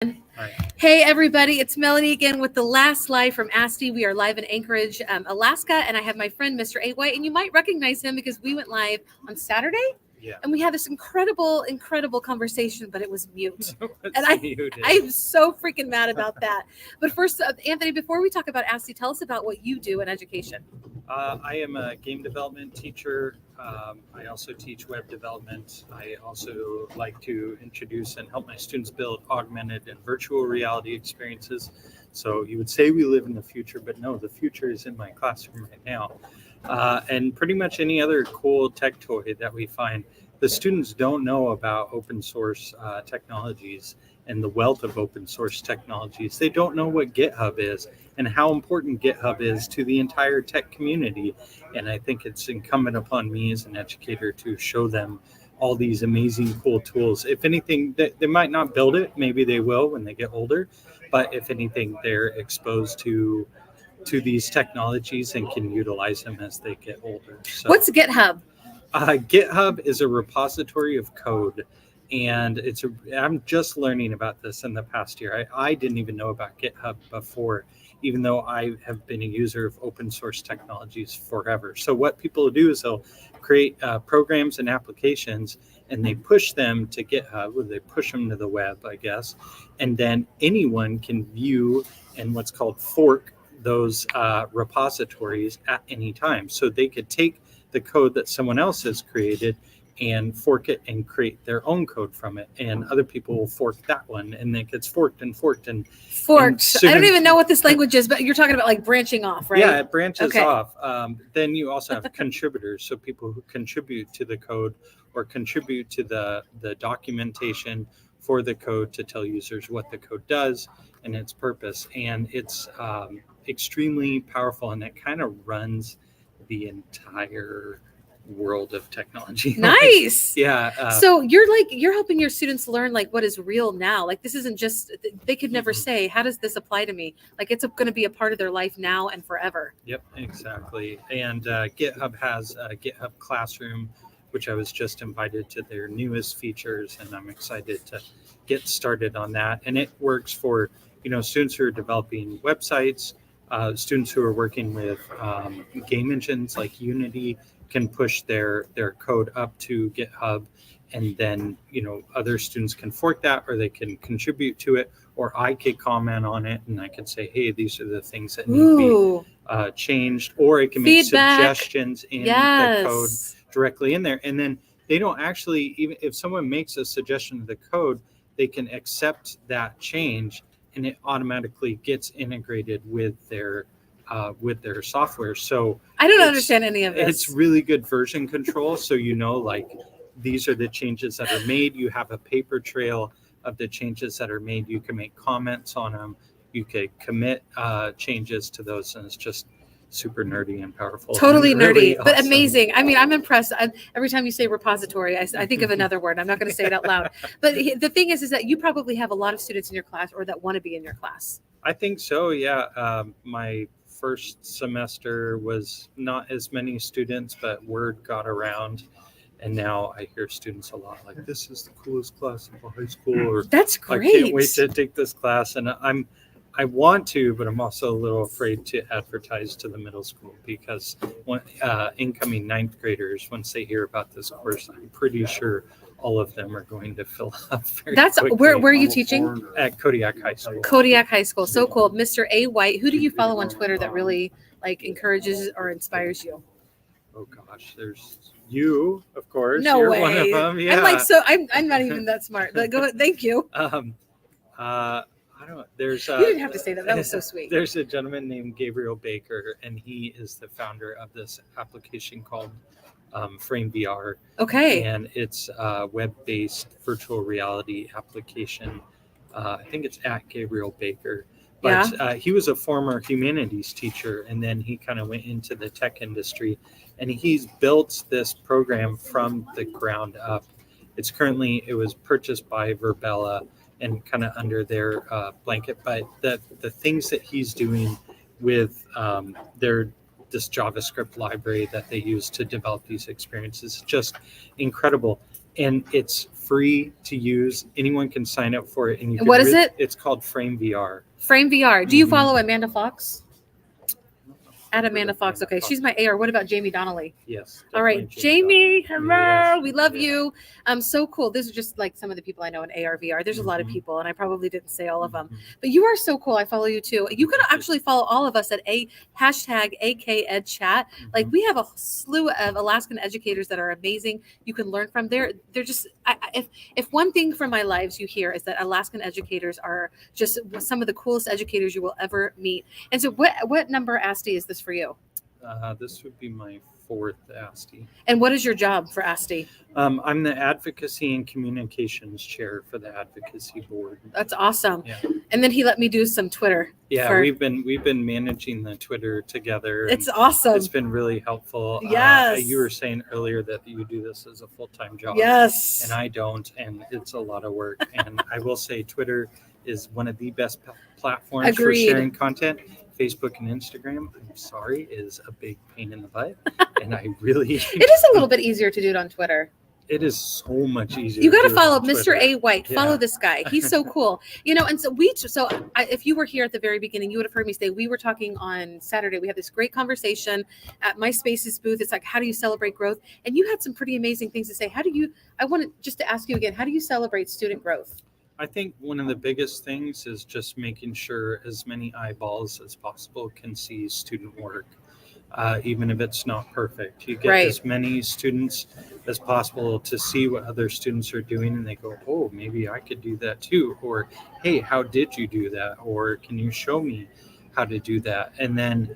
Hi. Hey everybody, it's Melanie again with the last live from ASTE. We are live in Anchorage, Alaska, and I have my friend MrAWhite, and you might recognize him because we went live on Saturday. Yeah. And we had this incredible conversation, but it was mute. And muted. I'm so freaking mad about that. But first, Anthony, before we talk about ASTE, tell us about what you do in education. I am a game development teacher. I also teach web development. I also like to introduce and help my students build augmented and virtual reality experiences. So you would say we live in the future, but no, the future is in my classroom right now. And pretty much any other cool tech toy that we find. The students don't know about open source technologies and the wealth of open source technologies. They don't know what GitHub is and how important GitHub is to the entire tech community. And I think it's incumbent upon me as an educator to show them all these amazing, cool tools. If anything, they might not build it. Maybe they will when they get older. But if anything, they're exposed to these technologies and can utilize them as they get older. So, what's GitHub? GitHub is a repository of code, and I'm just learning about this in the past year. I didn't even know about GitHub before, even though I have been a user of open source technologies forever. So what people do is they'll create programs and applications, and they push them to GitHub, or they push them to the web, I guess, and then anyone can view and what's called fork those repositories at any time. So they could take the code that someone else has created and fork it and create their own code from it. And other people will fork that one, and it gets forked and forked. And I don't even know what this language is, but you're talking about like branching off, right? Yeah, it branches off. Then you also have contributors, so people who contribute to the code or contribute to the documentation for the code to tell users what the code does and its purpose. And it's extremely powerful, and it kind of runs the entire world of technology. Nice. Yeah. So you're helping your students learn like what is real now. Like this isn't just, they could never say, how does this apply to me? Like it's going to be a part of their life now and forever. Yep, exactly. And GitHub has a Github Classroom, which I was just invited to their newest features, and I'm excited to get started on that. And it works for students who are developing websites, students who are working with game engines like Unity can push their code up to GitHub, and then other students can fork that, or they can contribute to it, or I could comment on it and I could say, hey, these are the things that need to be changed, or I can make suggestions in the code directly in there. And then they don't actually, even if someone makes a suggestion of the code, they can accept that change, and it automatically gets integrated with their software. So I don't understand any of this. It's really good version control. So like these are the changes that are made. You have a paper trail of the changes that are made. You can make comments on them. You could commit changes to those, and it's just super nerdy and powerful. Totally and nerdy, really but awesome. Amazing. I mean, I'm impressed. Every time you say repository, I think of another word. I'm not going to say it out loud. But the thing is that you probably have a lot of students in your class, or that want to be in your class. I think so, yeah. My first semester was not as many students, but word got around. And now I hear students a lot like, this is the coolest class in high school. Or, that's great. I can't wait to take this class. And I want to, but I'm also a little afraid to advertise to the middle school, because when incoming ninth graders, once they hear about this course, I'm pretty sure all of them are going to fill up very quickly. Where are you teaching? At Kodiak High School. Kodiak High School. So cool. MrAWhite, who do you follow on Twitter that really encourages or inspires you? Oh gosh, there's you, of course. No You're way. one of them. Yeah. I'm not even that smart. But go ahead. Thank you. I don't know. You didn't have to say that. That was so sweet. There's a gentleman named Gabriel Baker, and he is the founder of this application called FrameVR. Okay. And it's a web-based virtual reality application. I think it's at Gabriel Baker. But he was a former humanities teacher, and then he kind of went into the tech industry, and he's built this program from the ground up. It was purchased by Verbella and kind of under their blanket, but the things that he's doing with this JavaScript library that they use to develop these experiences is just incredible. And it's free to use. Anyone can sign up for it. And you And what is it? It's called FrameVR. FrameVR. Do you Mhm. follow Amanda Fox? At Amanda Fox. Okay, she's my AR. What about Jamie Donnelly? Yes. All right, definitely Jamie, Donnelly. hello. Yes, We love yes. you. So cool. These are just like some of the people I know in AR/VR. There's a lot of Mhm. people, and I probably didn't say all of them, Mhm. but you are so cool. I follow you too. You can Thank you. actually follow all of us at #AKEdChat. Like Mhm. we have a slew of Alaskan educators that are amazing. You can learn from. They're just if one thing from my lives you hear is that Alaskan educators are just some of the coolest educators you will ever meet. And so, what number ASTE is this for you? This would be my 4th ASTE. And what is your job for ASTE? I'm the Advocacy and Communications Chair for the Advocacy Board. That's awesome. Yeah. And then he let me do some Twitter. Yeah, we've been managing the Twitter together. And It's awesome. it's been really helpful. Yes. You were saying earlier that you do this as a full-time job. Yes. And I don't, and it's a lot of work. And I will say Twitter is one of the best platforms Agreed. for sharing content. Facebook and Instagram, I'm sorry, is a big pain in the butt. And I really... It is a little bit easier to do it on Twitter. It is so much easier. You got to do it follow on Twitter. MrAWhite. Follow Yeah. this guy. He's so cool. And so if you were here at the very beginning, you would have heard me say we were talking on Saturday. We had this great conversation at my Spaces booth. It's like, how do you celebrate growth? And you had some pretty amazing things to say. I wanted just to ask you again, how do you celebrate student growth? I think one of the biggest things is just making sure as many eyeballs as possible can see student work, even if it's not perfect. You get as many students as possible to see what other students are doing, and they go, oh, maybe I could do that too. Or, hey, how did you do that? Or can you show me how to do that? And then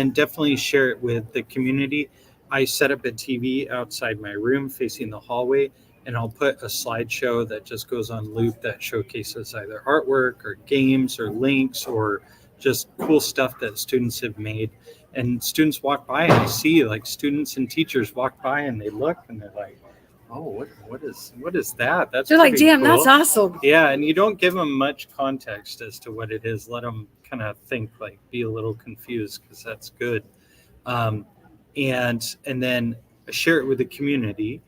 definitely share it with the community. I set up a TV outside my room facing the hallway, and I'll put a slideshow that just goes on loop that showcases either artwork or games or links or just cool stuff that students have made. And students walk by, and I see like students and teachers walk by, and they look and they're like, oh, what is that? That's They're like, damn, cool. that's awesome. Yeah, and you don't give them much context as to what it is. Let them kind of think, like, be a little confused, because that's good. And then share it with the community.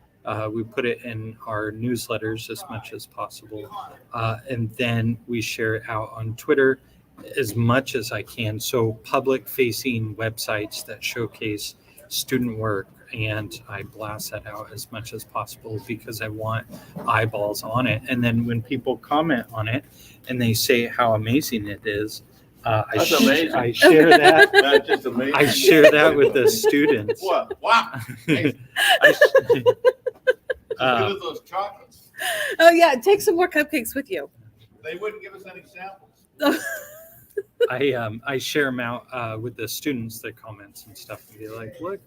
We put it in our newsletters as much as possible. And then we share it out on Twitter as much as I can. So public facing websites that showcase student work, and I blast that out as much as possible because I want eyeballs on it. And then when people comment on it and they say how amazing it is, I share that. That's just amazing. I share that with the students. What? Wow. Hey, I- good as those chocolates. Oh yeah, take some more cupcakes with you. They wouldn't give us any samples. I share them out with the students, the comments and stuff, and be like, look,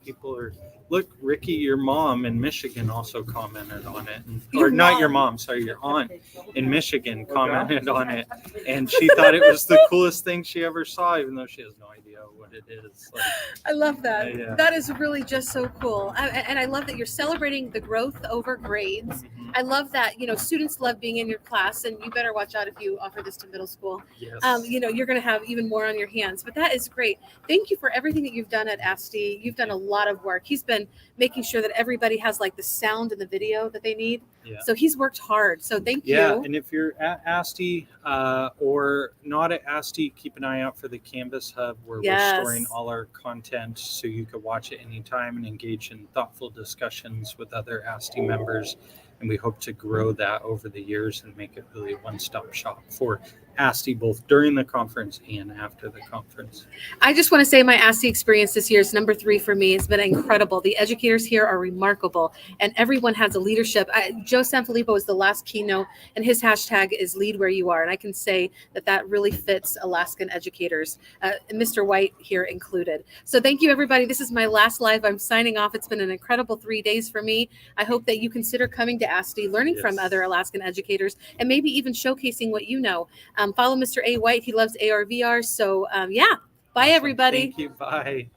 people are, look, Ricky, your mom in Michigan also commented on it. Or not your mom, sorry, your aunt in Michigan commented on it. And she thought it was the coolest thing she ever saw, even though she has no idea what it is. Like, I love that. Yeah. That is really just so cool. And I love that you're celebrating the growth over grades. I love that, students love being in your class, and you better watch out if you offer this to middle school. yes. You're going to have even more on your hands, but that is great. Thank you for everything that you've done at ASTE. You've done a lot of work. He's been making sure that everybody has like the sound and the video that they need. Yeah. So he's worked hard. So thank Yeah, you. and if you're at ASTE or not at ASTE, keep an eye out for the Canvas Hub. Where Yes. we're storing all our content so you can watch it anytime and engage in thoughtful discussions with other ASTE members. And we hope to grow that over the years and make it really a one-stop shop for ASTE, both during the conference and after the conference. I just want to say my ASTE experience this year is number 3 for me. It's been incredible. The educators here are remarkable, and everyone has a leadership. Joe Sanfilippo was the last keynote, and his hashtag is Lead Where You Are. And I can say that really fits Alaskan educators, MrAWhite here included. So thank you, everybody. This is my last live. I'm signing off. It's been an incredible 3 days for me. I hope that you consider coming to ASTE, learning from other Alaskan educators, and maybe even showcasing what you know. Follow MrAWhite. He loves AR/VR. So bye, Awesome. everybody. Thank you. Bye.